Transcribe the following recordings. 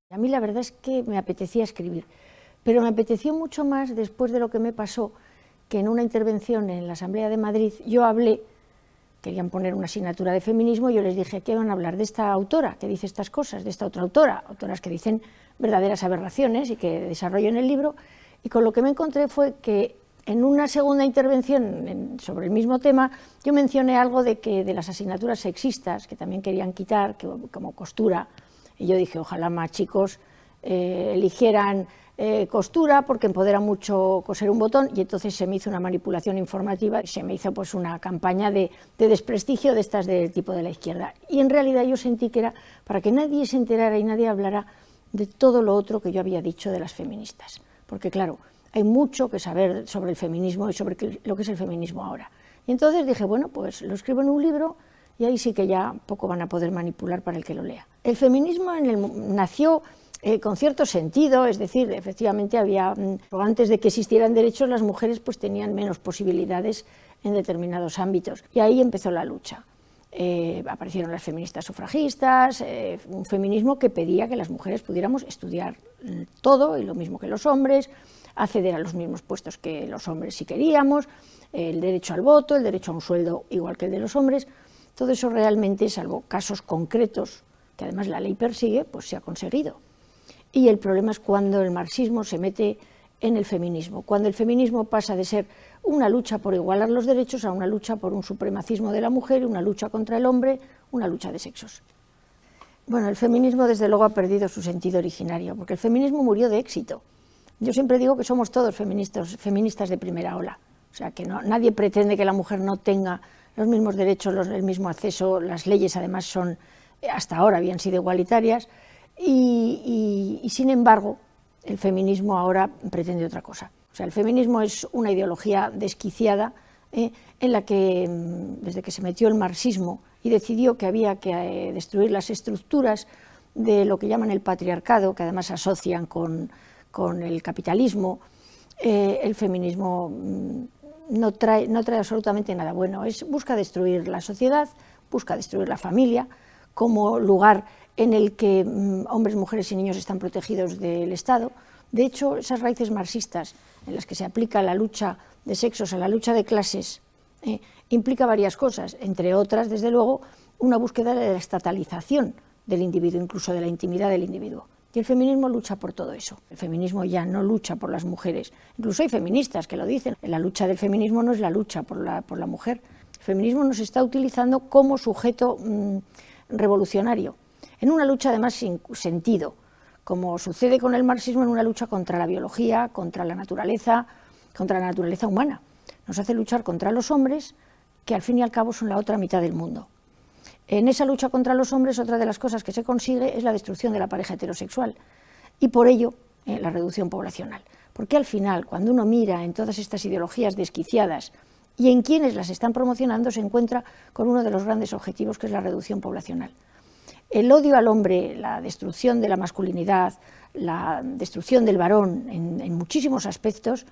A mí la verdad es que me apetecía escribir, pero me apeteció mucho más después de lo que me pasó, que en una intervención en la Asamblea de Madrid yo hablé, querían poner una asignatura de feminismo, y yo les dije que iban a hablar de esta autora que dice estas cosas, de esta otra autora, autoras que dicen verdaderas aberraciones y que desarrollo en el libro, y con lo que me encontré fue que en una segunda intervención sobre el mismo tema yo mencioné algo de las asignaturas sexistas que también querían quitar, como costura. Y yo dije, ojalá más chicos eligieran costura porque empodera mucho coser un botón, y entonces se me hizo una manipulación informativa y se me hizo pues una campaña de desprestigio de estas del tipo de la izquierda. Y en realidad yo sentí que era para que nadie se enterara y nadie hablara de todo lo otro que yo había dicho de las feministas. Porque claro, hay mucho que saber sobre el feminismo y sobre lo que es el feminismo ahora. Y entonces dije, bueno, pues lo escribo en un libro y ahí sí que ya poco van a poder manipular para el que lo lea. El feminismo nació con cierto sentido, es decir, efectivamente antes de que existieran derechos, las mujeres pues tenían menos posibilidades en determinados ámbitos, y ahí empezó la lucha. Aparecieron las feministas sufragistas, un feminismo que pedía que las mujeres pudiéramos estudiar todo y lo mismo que los hombres, acceder a los mismos puestos que los hombres si queríamos, el derecho al voto, el derecho a un sueldo igual que el de los hombres. Todo eso realmente, salvo casos concretos que además la ley persigue, pues se ha conseguido. Y el problema es cuando el marxismo se mete en el feminismo, cuando el feminismo pasa de ser una lucha por igualar los derechos a una lucha por un supremacismo de la mujer, una lucha contra el hombre, una lucha de sexos. Bueno, el feminismo desde luego ha perdido su sentido originario, porque el feminismo murió de éxito. Yo siempre digo que somos todos feministas de primera ola, o sea que nadie pretende que la mujer no tenga los mismos derechos, el mismo acceso, las leyes además son, hasta ahora habían sido igualitarias, y sin embargo el feminismo ahora pretende otra cosa. O sea, el feminismo es una ideología desquiciada en la que, desde que se metió el marxismo y decidió que había que destruir las estructuras de lo que llaman el patriarcado, que además asocian con el capitalismo, el feminismo no trae absolutamente nada bueno. Busca destruir la sociedad, busca destruir la familia como lugar en el que hombres, mujeres y niños están protegidos del Estado. De hecho, esas raíces marxistas en las que se aplica la lucha de sexos a la lucha de clases implica varias cosas, entre otras, desde luego, una búsqueda de la estatalización del individuo, incluso de la intimidad del individuo. Y el feminismo lucha por todo eso. El feminismo ya no lucha por las mujeres. Incluso hay feministas que lo dicen. La lucha del feminismo no es la lucha por la mujer. El feminismo nos está utilizando como sujeto revolucionario, en una lucha además sin sentido, como sucede con el marxismo, en una lucha contra la biología, contra la naturaleza humana. Nos hace luchar contra los hombres, que al fin y al cabo son la otra mitad del mundo. En esa lucha contra los hombres, otra de las cosas que se consigue es la destrucción de la pareja heterosexual, y por ello la reducción poblacional. Porque al final, cuando uno mira en todas estas ideologías desquiciadas y en quienes las están promocionando, se encuentra con uno de los grandes objetivos, que es la reducción poblacional. El odio al hombre, la destrucción de la masculinidad, la destrucción del varón en muchísimos aspectos,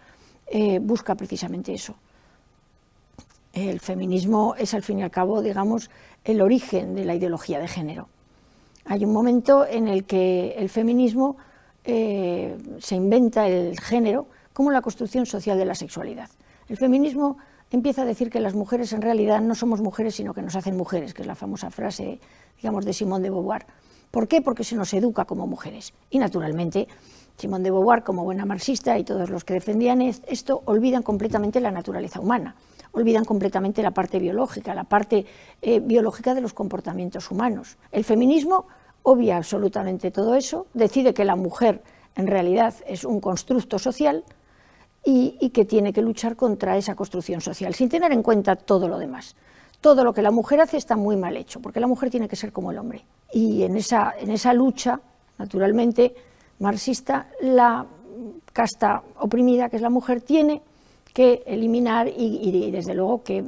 busca precisamente eso. El feminismo es, al fin y al cabo, digamos, el origen de la ideología de género. Hay un momento en el que el feminismo se inventa el género como la construcción social de la sexualidad. El feminismo empieza a decir que las mujeres en realidad no somos mujeres, sino que nos hacen mujeres, que es la famosa frase, digamos, de Simone de Beauvoir. ¿Por qué? Porque se nos educa como mujeres. Y naturalmente, Simone de Beauvoir, como buena marxista, y todos los que defendían esto, olvidan completamente la naturaleza humana, olvidan completamente la parte biológica, de los comportamientos humanos. El feminismo obvia absolutamente todo eso, decide que la mujer en realidad es un constructo social y que tiene que luchar contra esa construcción social, sin tener en cuenta todo lo demás. Todo lo que la mujer hace está muy mal hecho, porque la mujer tiene que ser como el hombre. Y en esa lucha, naturalmente, marxista, la casta oprimida, que es la mujer, tiene que eliminar y desde luego, que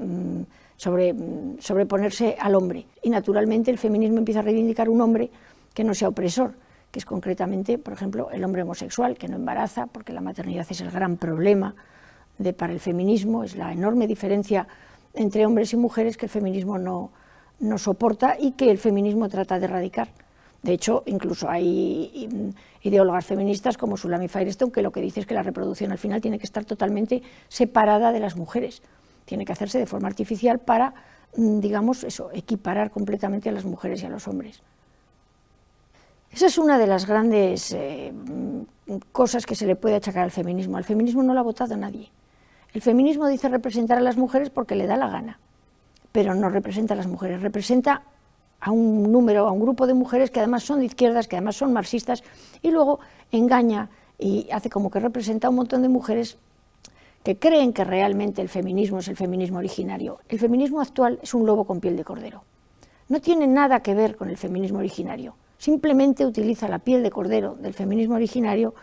sobreponerse al hombre. Y naturalmente el feminismo empieza a reivindicar un hombre que no sea opresor, que es concretamente, por ejemplo, el hombre homosexual, que no embaraza, porque la maternidad es el gran problema para el feminismo, es la enorme diferencia entre hombres y mujeres que el feminismo no soporta y que el feminismo trata de erradicar. De hecho, incluso hay ideólogas feministas como Sulami Firestone, que lo que dice es que la reproducción al final tiene que estar totalmente separada de las mujeres, tiene que hacerse de forma artificial para, digamos, eso, equiparar completamente a las mujeres y a los hombres. Esa es una de las grandes cosas que se le puede achacar al feminismo. Al feminismo no lo ha votado nadie. El feminismo dice representar a las mujeres porque le da la gana, pero no representa a las mujeres, representa a un número, a un grupo de mujeres que además son de izquierdas, que además son marxistas, y luego engaña y hace como que representa a un montón de mujeres que creen que realmente el feminismo es el feminismo originario. El feminismo actual es un lobo con piel de cordero. No tiene nada que ver con el feminismo originario, simplemente utiliza la piel de cordero del feminismo originario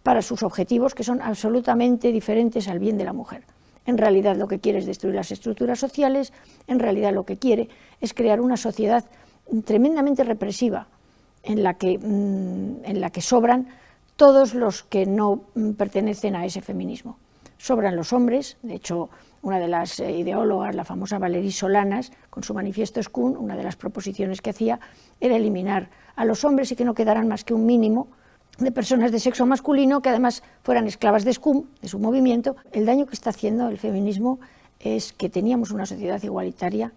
para sus objetivos, que son absolutamente diferentes al bien de la mujer. En realidad lo que quiere es destruir las estructuras sociales, en realidad lo que quiere es crear una sociedad tremendamente represiva en la que sobran todos los que no pertenecen a ese feminismo. Sobran los hombres, de hecho una de las ideólogas, la famosa Valerie Solanas, con su manifiesto Skun, una de las proposiciones que hacía era eliminar a los hombres y que no quedaran más que un mínimo de personas de sexo masculino que además fueran esclavas de Skun, de su movimiento. El daño que está haciendo el feminismo es que teníamos una sociedad igualitaria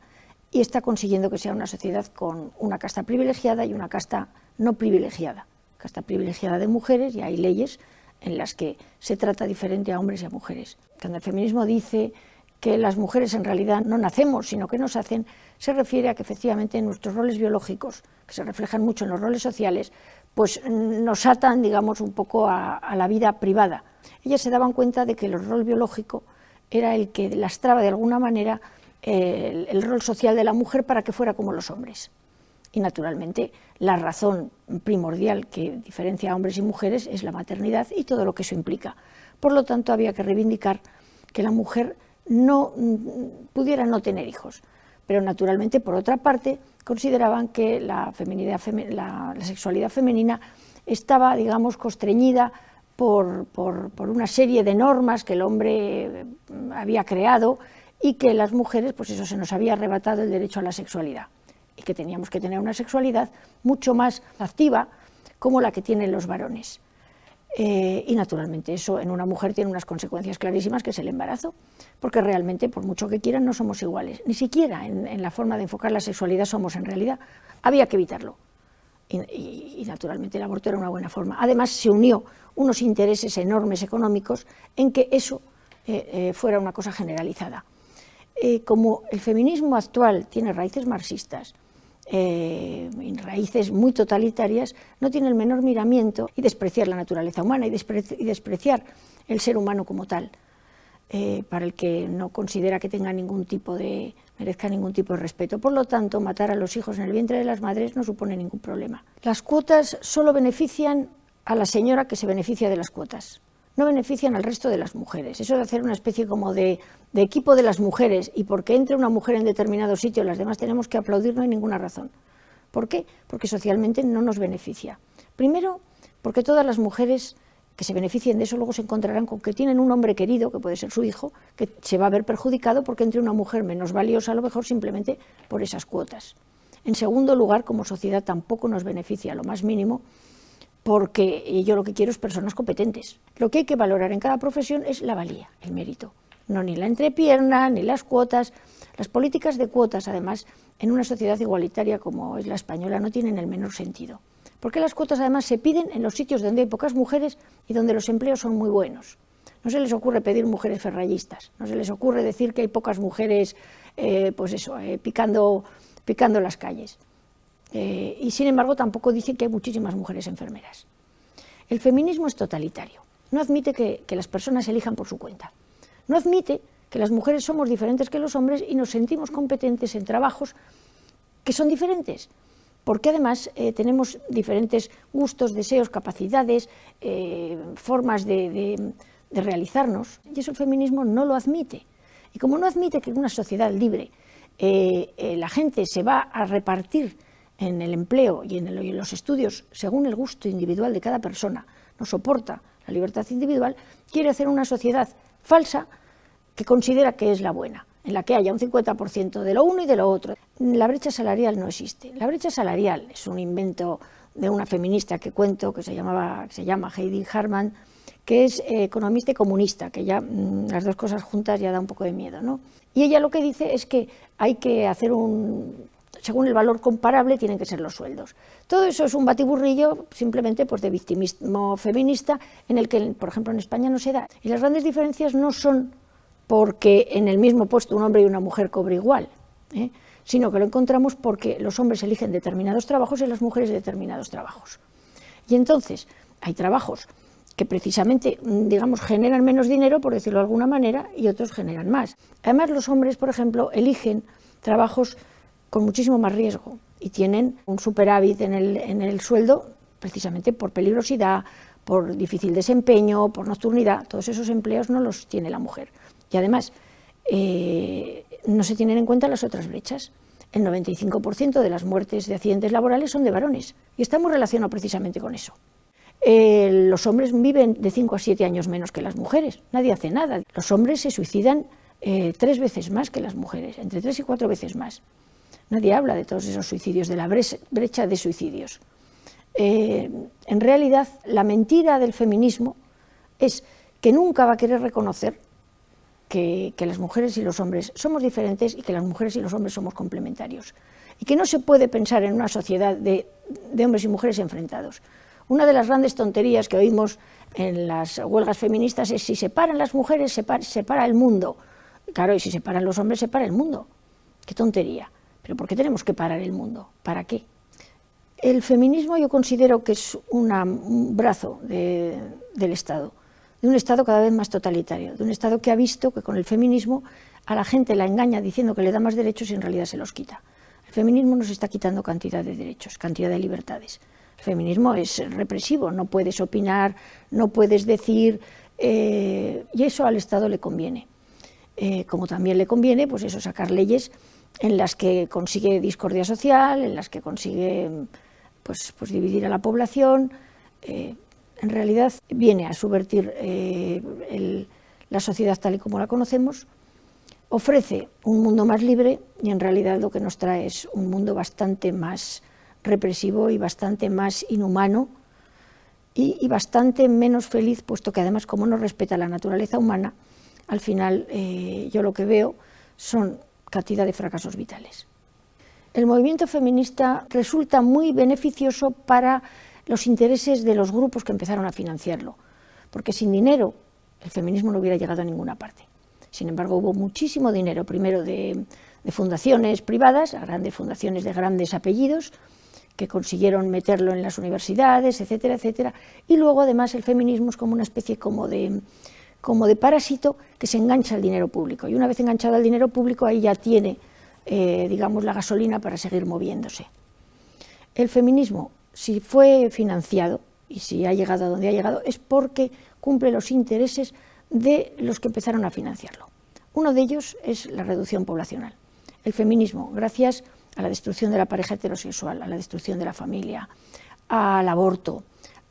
y está consiguiendo que sea una sociedad con una casta privilegiada y una casta no privilegiada. Casta privilegiada de mujeres, y hay leyes en las que se trata diferente a hombres y a mujeres. Cuando el feminismo dice que las mujeres en realidad no nacemos, sino que nos hacen, se refiere a que efectivamente nuestros roles biológicos, que se reflejan mucho en los roles sociales, pues nos atan, digamos, un poco a la vida privada. Ellas se daban cuenta de que el rol biológico era el que lastraba de alguna manera el rol social de la mujer para que fuera como los hombres. Y naturalmente la razón primordial que diferencia a hombres y mujeres es la maternidad y todo lo que eso implica. Por lo tanto, había que reivindicar que la mujer no pudiera no tener hijos. Pero naturalmente, por otra parte, consideraban que la sexualidad femenina estaba, digamos, constreñida por una serie de normas que el hombre había creado y que las mujeres, pues eso, se nos había arrebatado el derecho a la sexualidad y que teníamos que tener una sexualidad mucho más activa como la que tienen los varones. Y naturalmente eso en una mujer tiene unas consecuencias clarísimas, que es el embarazo, porque realmente, por mucho que quieran, no somos iguales, ni siquiera en la forma de enfocar la sexualidad somos en realidad. Había que evitarlo y naturalmente el aborto era una buena forma. Además se unió unos intereses enormes económicos en que eso fuera una cosa generalizada. Como el feminismo actual tiene raíces marxistas, raíces muy totalitarias, no tiene el menor miramiento y despreciar la naturaleza humana y despreciar el ser humano como tal, para el que no considera que merezca ningún tipo de respeto. Por lo tanto, matar a los hijos en el vientre de las madres no supone ningún problema. Las cuotas solo benefician a la señora que se beneficia de las cuotas, no benefician al resto de las mujeres. Eso de hacer una especie como de equipo de las mujeres y porque entre una mujer en determinado sitio las demás tenemos que aplaudir, no hay ninguna razón. ¿Por qué? Porque socialmente no nos beneficia. Primero, porque todas las mujeres que se beneficien de eso luego se encontrarán con que tienen un hombre querido, que puede ser su hijo, que se va a ver perjudicado porque entre una mujer menos valiosa a lo mejor simplemente por esas cuotas. En segundo lugar, como sociedad tampoco nos beneficia lo más mínimo, porque yo lo que quiero es personas competentes. Lo que hay que valorar en cada profesión es la valía, el mérito, no ni la entrepierna, ni las cuotas. Las políticas de cuotas, además, en una sociedad igualitaria como es la española, no tienen el menor sentido, porque las cuotas además se piden en los sitios donde hay pocas mujeres y donde los empleos son muy buenos. No se les ocurre pedir mujeres ferrallistas, no se les ocurre decir que hay pocas mujeres picando las calles. Y sin embargo tampoco dice que hay muchísimas mujeres enfermeras. El feminismo es totalitario, no admite que las personas elijan por su cuenta, no admite que las mujeres somos diferentes que los hombres y nos sentimos competentes en trabajos que son diferentes, porque además tenemos diferentes gustos, deseos, capacidades, formas de realizarnos, y eso el feminismo no lo admite. Y como no admite que en una sociedad libre la gente se va a repartir en el empleo y en los estudios según el gusto individual de cada persona, no soporta la libertad individual, quiere hacer una sociedad falsa que considera que es la buena, en la que haya un 50% de lo uno y de lo otro. La brecha salarial no existe. La brecha salarial es un invento de una feminista que cuento, que se llama Heidi Harman, que es economista y comunista, que ya las dos cosas juntas ya da un poco de miedo, ¿no? Y ella lo que dice es que hay que hacer según el valor comparable tienen que ser los sueldos. Todo eso es un batiburrillo simplemente pues, de victimismo feminista en el que, por ejemplo, en España no se da. Y las grandes diferencias no son porque en el mismo puesto un hombre y una mujer cobre igual, sino que lo encontramos porque los hombres eligen determinados trabajos y las mujeres determinados trabajos. Y entonces hay trabajos que precisamente, digamos, generan menos dinero, por decirlo de alguna manera, y otros generan más. Además, los hombres, por ejemplo, eligen trabajos con muchísimo más riesgo y tienen un superávit en el sueldo precisamente por peligrosidad, por difícil desempeño, por nocturnidad. Todos esos empleos no los tiene la mujer. Y además, no se tienen en cuenta las otras brechas. El 95% de las muertes de accidentes laborales son de varones y está muy relacionado precisamente con eso. Los hombres viven de 5 a 7 años menos que las mujeres, nadie hace nada. Los hombres se suicidan 3 veces más que las mujeres, entre 3 y 4 veces más. Nadie habla de todos esos suicidios, de la brecha de suicidios. En realidad, la mentira del feminismo es que nunca va a querer reconocer que las mujeres y los hombres somos diferentes y que las mujeres y los hombres somos complementarios. Y que no se puede pensar en una sociedad de hombres y mujeres enfrentados. Una de las grandes tonterías que oímos en las huelgas feministas es si se paran las mujeres, se para el mundo. Claro, y si se paran los hombres, se para el mundo. ¡Qué tontería! ¿Pero por qué tenemos que parar el mundo? ¿Para qué? El feminismo yo considero que es un brazo del Estado, de un Estado cada vez más totalitario, de un Estado que ha visto que con el feminismo a la gente la engaña diciendo que le da más derechos y en realidad se los quita. El feminismo nos está quitando cantidad de derechos, cantidad de libertades. El feminismo es represivo, no puedes opinar, no puedes decir, y eso al Estado le conviene. Como también le conviene, pues eso, sacar leyes en las que consigue discordia social, en las que consigue pues dividir a la población. En realidad viene a subvertir la sociedad tal y como la conocemos, ofrece un mundo más libre y en realidad lo que nos trae es un mundo bastante más represivo y bastante más inhumano y bastante menos feliz, puesto que además como no respeta la naturaleza humana, al final yo lo que veo son cantidad de fracasos vitales. El movimiento feminista resulta muy beneficioso para los intereses de los grupos que empezaron a financiarlo, porque sin dinero el feminismo no hubiera llegado a ninguna parte. Sin embargo, hubo muchísimo dinero, primero de fundaciones privadas, a grandes fundaciones de grandes apellidos, que consiguieron meterlo en las universidades, etcétera, etcétera, y luego además el feminismo es como una especie como de parásito que se engancha al dinero público, y una vez enganchado al dinero público ahí ya tiene, digamos, la gasolina para seguir moviéndose. El feminismo, si fue financiado y si ha llegado a donde ha llegado, es porque cumple los intereses de los que empezaron a financiarlo. Uno de ellos es la reducción poblacional. El feminismo, gracias a la destrucción de la pareja heterosexual, a la destrucción de la familia, al aborto,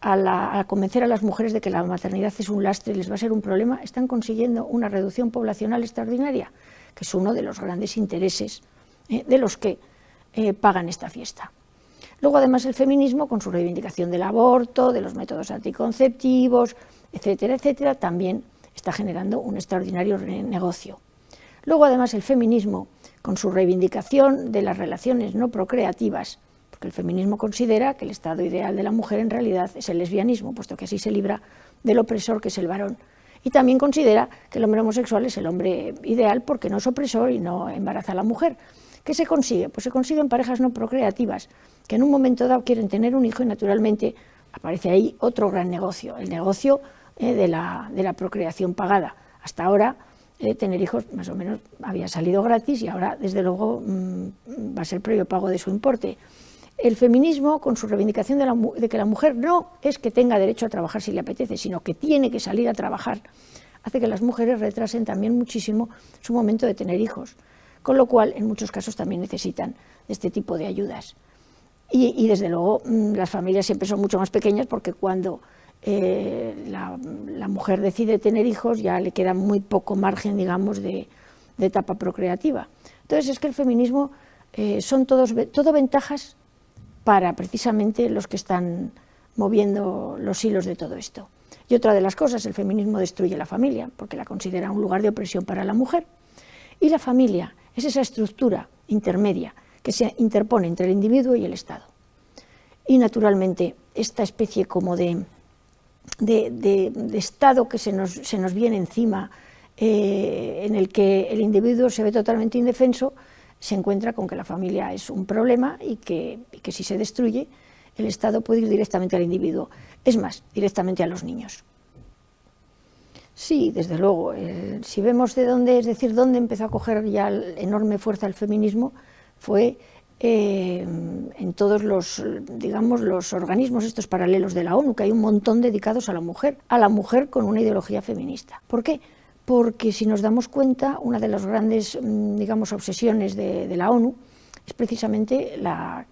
a convencer a las mujeres de que la maternidad es un lastre y les va a ser un problema, están consiguiendo una reducción poblacional extraordinaria, que es uno de los grandes intereses de los que pagan esta fiesta. Luego, además, el feminismo, con su reivindicación del aborto, de los métodos anticonceptivos, etcétera, etcétera, también está generando un extraordinario negocio. Luego, además, el feminismo, con su reivindicación de las relaciones no procreativas, porque el feminismo considera que el estado ideal de la mujer en realidad es el lesbianismo, puesto que así se libra del opresor que es el varón. Y también considera que el hombre homosexual es el hombre ideal porque no es opresor y no embaraza a la mujer. ¿Qué se consigue? Pues se consiguen parejas no procreativas, que en un momento dado quieren tener un hijo y naturalmente aparece ahí otro gran negocio, el negocio de la procreación pagada. Hasta ahora tener hijos más o menos había salido gratis y ahora desde luego va a ser previo pago de su importe. El feminismo, con su reivindicación de que la mujer no es que tenga derecho a trabajar si le apetece, sino que tiene que salir a trabajar, hace que las mujeres retrasen también muchísimo su momento de tener hijos, con lo cual en muchos casos también necesitan de este tipo de ayudas. Y desde luego las familias siempre son mucho más pequeñas porque cuando la mujer decide tener hijos, ya le queda muy poco margen, digamos, de etapa procreativa. Entonces es que el feminismo son todo ventajas para precisamente los que están moviendo los hilos de todo esto. Y otra de las cosas, el feminismo destruye la familia, porque la considera un lugar de opresión para la mujer. Y la familia es esa estructura intermedia que se interpone entre el individuo y el Estado. Y naturalmente esta especie como de Estado que se nos viene encima, en el que el individuo se ve totalmente indefenso, se encuentra con que la familia es un problema y que si se destruye, el Estado puede ir directamente al individuo, es más, directamente a los niños. Sí, desde luego, si vemos de dónde, es decir, dónde empezó a coger ya enorme fuerza el feminismo, fue en todos digamos, los organismos estos paralelos de la ONU, que hay un montón dedicados a la mujer con una ideología feminista. ¿Por qué? Porque si nos damos cuenta, una de las grandes, digamos, obsesiones de la ONU es precisamente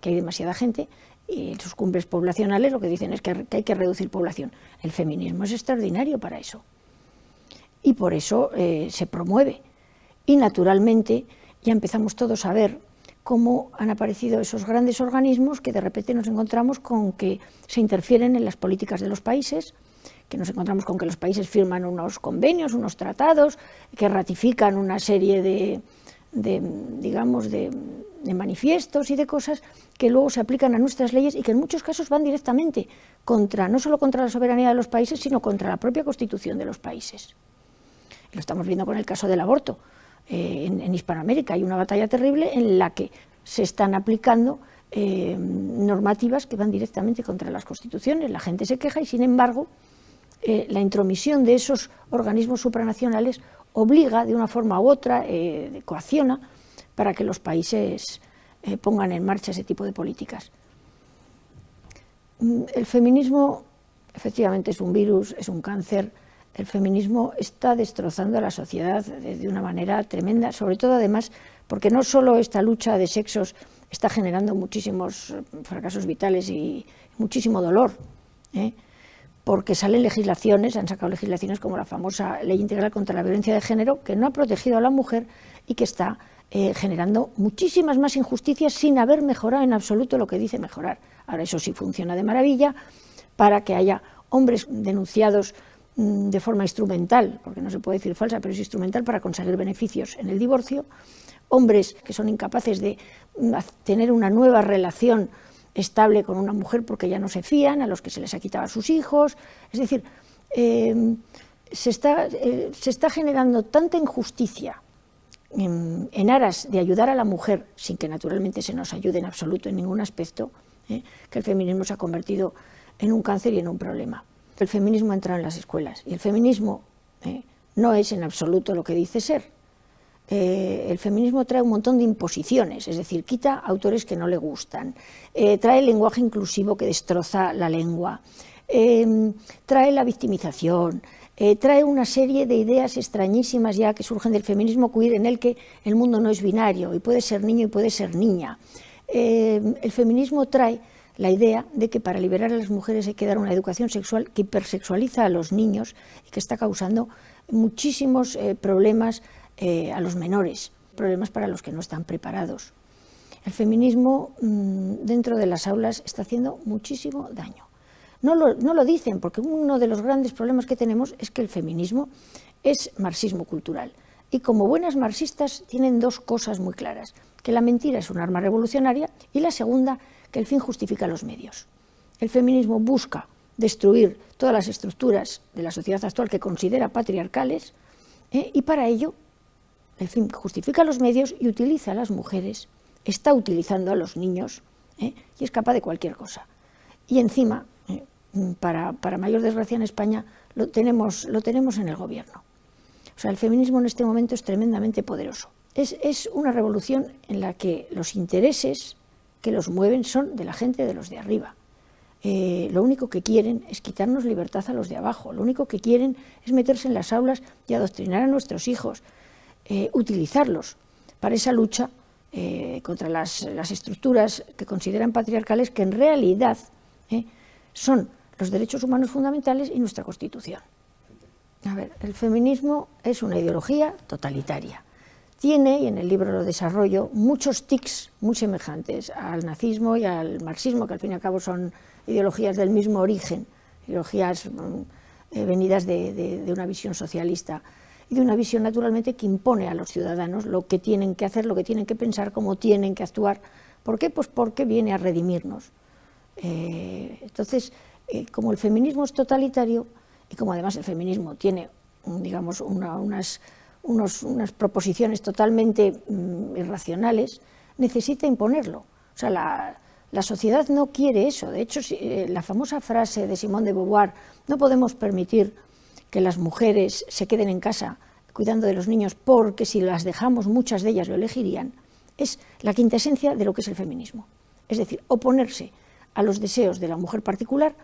que hay demasiada gente, y en sus cumbres poblacionales lo que dicen es que hay que reducir población. El feminismo es extraordinario para eso, y por eso se promueve. Y naturalmente ya empezamos todos a ver cómo han aparecido esos grandes organismos que de repente nos encontramos con que se interfieren en las políticas de los países, que nos encontramos con que los países firman unos convenios, unos tratados, que ratifican una serie de manifiestos y de cosas que luego se aplican a nuestras leyes y que en muchos casos van directamente no solo contra la soberanía de los países, sino contra la propia constitución de los países. Lo estamos viendo con el caso del aborto. En Hispanoamérica hay una batalla terrible en la que se están aplicando normativas que van directamente contra las constituciones. La gente se queja y, sin embargo, la intromisión de esos organismos supranacionales obliga de una forma u otra, coacciona, para que los países pongan en marcha ese tipo de políticas. El feminismo efectivamente es un virus, es un cáncer. El feminismo está destrozando a la sociedad de una manera tremenda, sobre todo además porque no solo esta lucha de sexos está generando muchísimos fracasos vitales y muchísimo dolor, porque salen legislaciones, han sacado legislaciones como la famosa Ley Integral contra la Violencia de Género, que no ha protegido a la mujer y que está generando muchísimas más injusticias sin haber mejorado en absoluto lo que dice mejorar. Ahora eso sí funciona de maravilla para que haya hombres denunciados de forma instrumental, porque no se puede decir falsa, pero es instrumental para conseguir beneficios en el divorcio, hombres que son incapaces de tener una nueva relación estable con una mujer porque ya no se fían, a los que se les ha quitado a sus hijos, es decir, se está generando tanta injusticia en aras de ayudar a la mujer, sin que naturalmente se nos ayude en absoluto en ningún aspecto, que el feminismo se ha convertido en un cáncer y en un problema. El feminismo ha entrado en las escuelas y el feminismo no es en absoluto lo que dice ser. El feminismo trae un montón de imposiciones, es decir, quita autores que no le gustan, trae el lenguaje inclusivo que destroza la lengua, trae la victimización, trae una serie de ideas extrañísimas ya que surgen del feminismo queer, en el que el mundo no es binario y puede ser niño y puede ser niña. El feminismo trae la idea de que para liberar a las mujeres hay que dar una educación sexual que hipersexualiza a los niños y que está causando muchísimos problemas a los menores, problemas para los que no están preparados. El feminismo dentro de las aulas está haciendo muchísimo daño. No lo dicen, porque uno de los grandes problemas que tenemos es que el feminismo es marxismo cultural. Y como buenas marxistas tienen dos cosas muy claras, que la mentira es un arma revolucionaria y la segunda, que el fin justifica los medios. El feminismo busca destruir todas las estructuras de la sociedad actual que considera patriarcales y para ello el fin justifica los medios y utiliza a las mujeres, está utilizando a los niños y es capaz de cualquier cosa. Y encima, para mayor desgracia en España, lo tenemos en el gobierno. O sea, el feminismo en este momento es tremendamente poderoso. Es una revolución en la que los intereses que los mueven son de la gente de los de arriba. Lo único que quieren es quitarnos libertad a los de abajo, lo único que quieren es meterse en las aulas y adoctrinar a nuestros hijos, utilizarlos para esa lucha contra las estructuras que consideran patriarcales, que en realidad son los derechos humanos fundamentales y nuestra Constitución. A ver, el feminismo es una ideología totalitaria. Tiene, y en el libro lo desarrollo, muchos tics muy semejantes al nazismo y al marxismo, que al fin y al cabo son ideologías del mismo origen, ideologías venidas de una visión socialista y de una visión naturalmente que impone a los ciudadanos lo que tienen que hacer, lo que tienen que pensar, cómo tienen que actuar. ¿Por qué? Pues porque viene a redimirnos. Entonces, como el feminismo es totalitario y como además el feminismo tiene, digamos, unas proposiciones totalmente irracionales, necesita imponerlo. O sea, la sociedad no quiere eso. De hecho, la famosa frase de Simone de Beauvoir, no podemos permitir que las mujeres se queden en casa cuidando de los niños porque si las dejamos muchas de ellas lo elegirían, es la quintesencia de lo que es el feminismo. Es decir, oponerse a los deseos de la mujer particular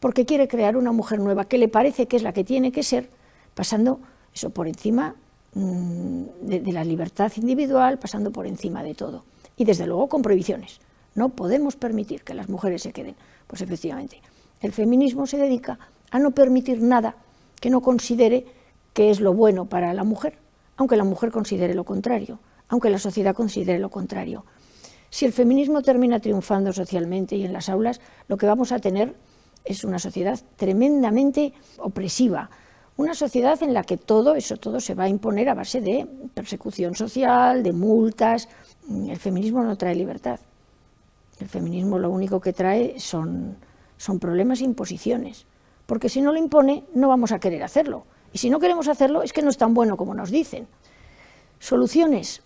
porque quiere crear una mujer nueva que le parece que es la que tiene que ser, pasando eso por encima de la libertad individual, pasando por encima de todo. Y desde luego con prohibiciones. No podemos permitir que las mujeres se queden. Pues efectivamente, el feminismo se dedica a no permitir nada que no considere que es lo bueno para la mujer, aunque la mujer considere lo contrario, aunque la sociedad considere lo contrario. Si el feminismo termina triunfando socialmente y en las aulas, lo que vamos a tener es una sociedad tremendamente opresiva, una sociedad en la que todo se va a imponer a base de persecución social, de multas. El feminismo no trae libertad. El feminismo lo único que trae son problemas e imposiciones, porque si no lo impone no vamos a querer hacerlo, y si no queremos hacerlo es que no es tan bueno como nos dicen. Soluciones,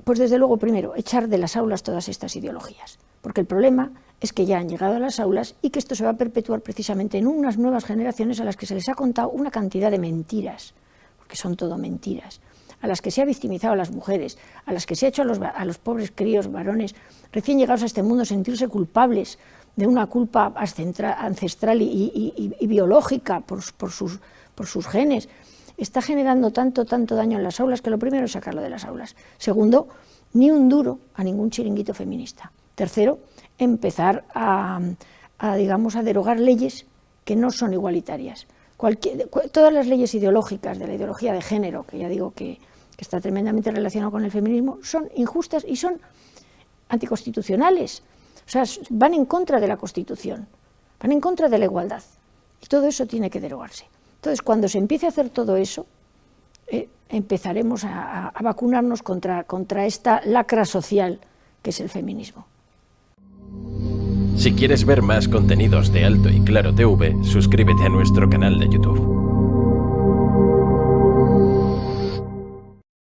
pues desde luego primero, echar de las aulas todas estas ideologías, porque el problema es que ya han llegado a las aulas y que esto se va a perpetuar precisamente en unas nuevas generaciones a las que se les ha contado una cantidad de mentiras, porque son todo mentiras, a las que se ha victimizado a las mujeres, a las que se ha hecho a los pobres críos varones recién llegados a este mundo sentirse culpables de una culpa ancestral y biológica por sus genes. Está generando tanto daño en las aulas que lo primero es sacarlo de las aulas. Segundo, ni un duro a ningún chiringuito feminista. Tercero, empezar a derogar leyes que no son igualitarias. Todas las leyes ideológicas de la ideología de género, que ya digo que está tremendamente relacionado con el feminismo, son injustas y son anticonstitucionales. O sea, van en contra de la Constitución, van en contra de la igualdad. Y todo eso tiene que derogarse. Entonces, cuando se empiece a hacer todo eso, empezaremos a vacunarnos contra esta lacra social que es el feminismo. Si quieres ver más contenidos de Alto y Claro TV, suscríbete a nuestro canal de YouTube.